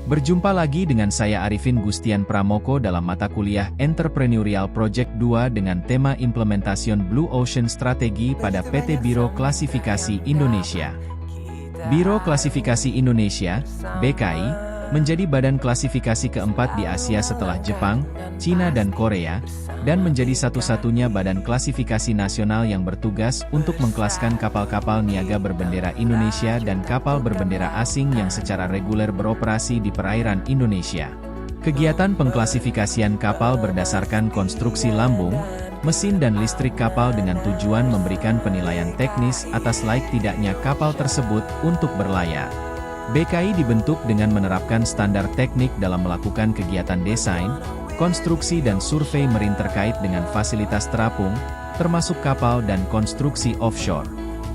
Berjumpa lagi dengan saya Arifin Gustian Pramoko dalam mata kuliah Entrepreneurial Project 2 dengan tema Implementation Blue Ocean Strategi pada PT Biro Klasifikasi Indonesia. Biro Klasifikasi Indonesia, BKI, menjadi badan klasifikasi keempat di Asia setelah Jepang, Cina dan Korea, dan menjadi satu-satunya badan klasifikasi nasional yang bertugas untuk mengkelaskan kapal-kapal niaga berbendera Indonesia dan kapal berbendera asing yang secara reguler beroperasi di perairan Indonesia. Kegiatan pengklasifikasian kapal berdasarkan konstruksi lambung, mesin dan listrik kapal dengan tujuan memberikan penilaian teknis atas layak tidaknya kapal tersebut untuk berlayar. BKI dibentuk dengan menerapkan standar teknik dalam melakukan kegiatan desain, konstruksi dan survei marine terkait dengan fasilitas terapung, termasuk kapal dan konstruksi offshore.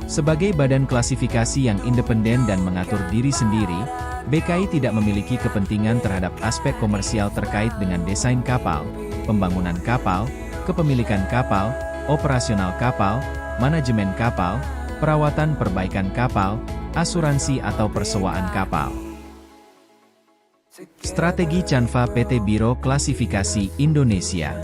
Sebagai badan klasifikasi yang independen dan mengatur diri sendiri, BKI tidak memiliki kepentingan terhadap aspek komersial terkait dengan desain kapal, pembangunan kapal, kepemilikan kapal, operasional kapal, manajemen kapal, perawatan perbaikan kapal, asuransi atau persewaan kapal. Strategi Canva PT Biro Klasifikasi Indonesia.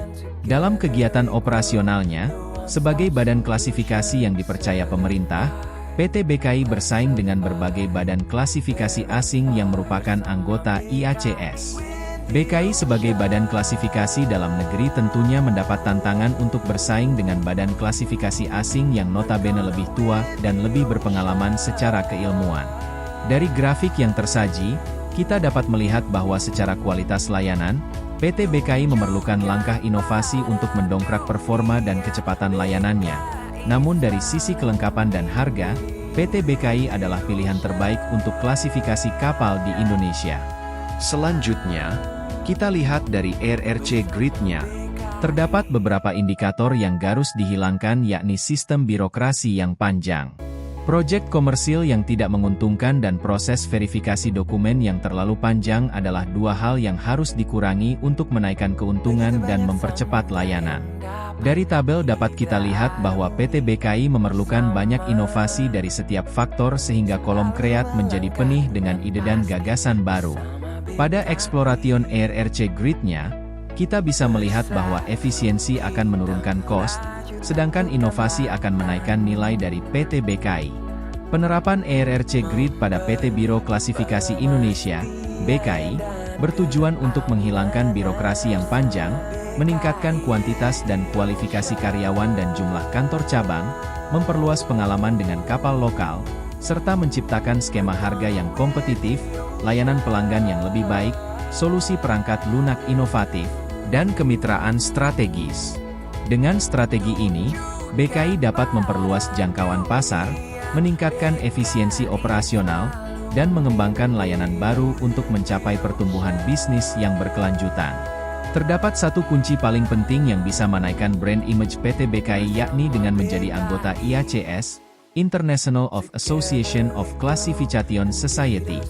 Dalam kegiatan operasionalnya, sebagai badan klasifikasi yang dipercaya pemerintah, PT BKI bersaing dengan berbagai badan klasifikasi asing yang merupakan anggota IACS. BKI sebagai badan klasifikasi dalam negeri tentunya mendapat tantangan untuk bersaing dengan badan klasifikasi asing yang notabene lebih tua dan lebih berpengalaman secara keilmuan. Dari grafik yang tersaji, kita dapat melihat bahwa secara kualitas layanan, PT BKI memerlukan langkah inovasi untuk mendongkrak performa dan kecepatan layanannya. Namun dari sisi kelengkapan dan harga, PT BKI adalah pilihan terbaik untuk klasifikasi kapal di Indonesia. Selanjutnya, kita lihat dari RRC Grid-nya. Terdapat beberapa indikator yang harus dihilangkan yakni sistem birokrasi yang panjang, proyek komersil yang tidak menguntungkan dan proses verifikasi dokumen yang terlalu panjang adalah dua hal yang harus dikurangi untuk menaikkan keuntungan dan mempercepat layanan. Dari tabel dapat kita lihat bahwa PT BKI memerlukan banyak inovasi dari setiap faktor sehingga kolom kreat menjadi penuh dengan ide dan gagasan baru. Pada Exploration RRC Grid-nya, kita bisa melihat bahwa efisiensi akan menurunkan cost, sedangkan inovasi akan menaikkan nilai dari PT BKI. Penerapan RRC Grid pada PT Biro Klasifikasi Indonesia, BKI, bertujuan untuk menghilangkan birokrasi yang panjang, meningkatkan kuantitas dan kualifikasi karyawan dan jumlah kantor cabang, memperluas pengalaman dengan kapal lokal, serta menciptakan skema harga yang kompetitif, layanan pelanggan yang lebih baik, solusi perangkat lunak inovatif, dan kemitraan strategis. Dengan strategi ini, BKI dapat memperluas jangkauan pasar, meningkatkan efisiensi operasional, dan mengembangkan layanan baru untuk mencapai pertumbuhan bisnis yang berkelanjutan. Terdapat satu kunci paling penting yang bisa menaikkan brand image PT BKI yakni dengan menjadi anggota IACS, International of Association of Classification Society.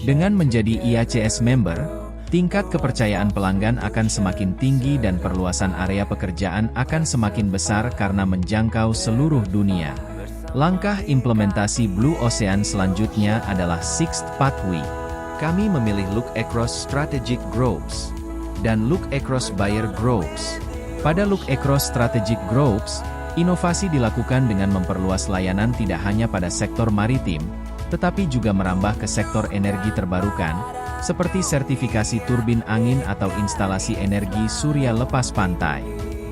Dengan menjadi IACS member, tingkat kepercayaan pelanggan akan semakin tinggi dan perluasan area pekerjaan akan semakin besar karena menjangkau seluruh dunia. Langkah implementasi Blue Ocean selanjutnya adalah Sixth Pathway. Kami memilih Look Across Strategic Groups dan Look Across Buyer Groups. Pada Look Across Strategic Groups, inovasi dilakukan dengan memperluas layanan tidak hanya pada sektor maritim, tetapi juga merambah ke sektor energi terbarukan, seperti sertifikasi turbin angin atau instalasi energi surya lepas pantai.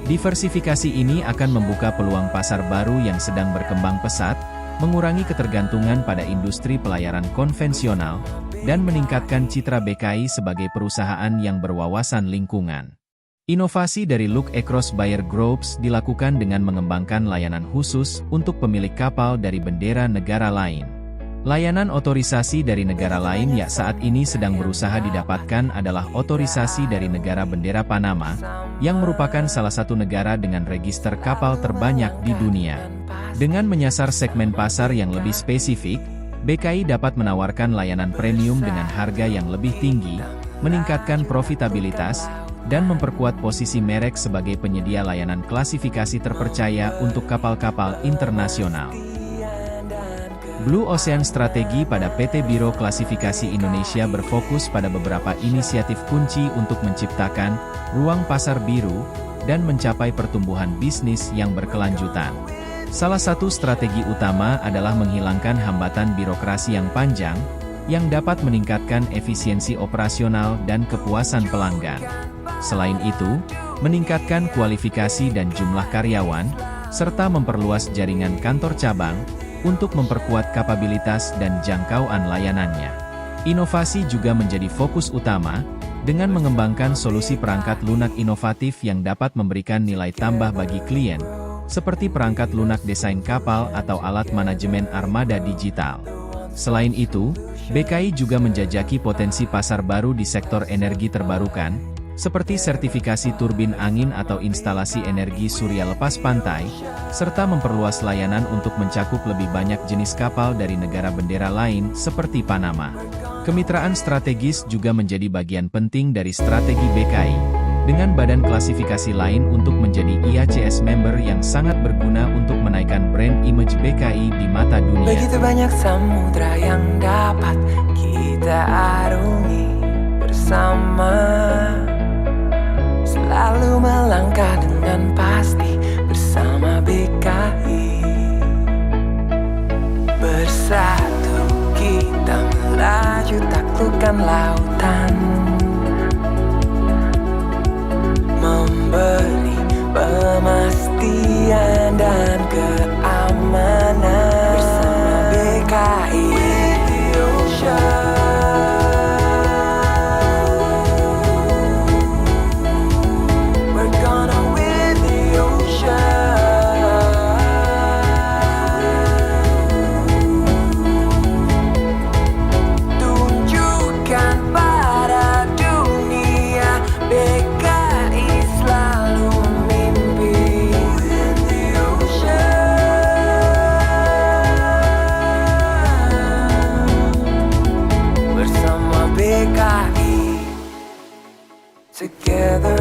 Diversifikasi ini akan membuka peluang pasar baru yang sedang berkembang pesat, mengurangi ketergantungan pada industri pelayaran konvensional, dan meningkatkan citra BKI sebagai perusahaan yang berwawasan lingkungan. Inovasi dari Look Across Buyer Groups dilakukan dengan mengembangkan layanan khusus untuk pemilik kapal dari bendera negara lain. Layanan otorisasi dari negara lain yang saat ini sedang berusaha didapatkan adalah otorisasi dari negara bendera Panama, yang merupakan salah satu negara dengan register kapal terbanyak di dunia. Dengan menyasar segmen pasar yang lebih spesifik, BKI dapat menawarkan layanan premium dengan harga yang lebih tinggi, meningkatkan profitabilitas, dan memperkuat posisi merek sebagai penyedia layanan klasifikasi terpercaya untuk kapal-kapal internasional. Blue Ocean Strategi pada PT Biro Klasifikasi Indonesia berfokus pada beberapa inisiatif kunci untuk menciptakan ruang pasar biru dan mencapai pertumbuhan bisnis yang berkelanjutan. Salah satu strategi utama adalah menghilangkan hambatan birokrasi yang panjang, yang dapat meningkatkan efisiensi operasional dan kepuasan pelanggan. Selain itu, meningkatkan kualifikasi dan jumlah karyawan, serta memperluas jaringan kantor cabang, untuk memperkuat kapabilitas dan jangkauan layanannya. Inovasi juga menjadi fokus utama, dengan mengembangkan solusi perangkat lunak inovatif yang dapat memberikan nilai tambah bagi klien, seperti perangkat lunak desain kapal atau alat manajemen armada digital. Selain itu, BKI juga menjajaki potensi pasar baru di sektor energi terbarukan, seperti sertifikasi turbin angin atau instalasi energi surya lepas pantai, serta memperluas layanan untuk mencakup lebih banyak jenis kapal dari negara bendera lain seperti Panama. Kemitraan strategis juga menjadi bagian penting dari strategi BKI, dengan badan klasifikasi lain untuk menjadi IACS member yang sangat berguna untuk menaikkan brand image BKI di mata dunia. Begitu banyak samudra yang dapat kita arungi bersama, selalu melangkah dengan pasti bersama BKI. Bersatu kita melaju taklukkan lautan, memberi pemastian dan keamanan bersama BKI. Together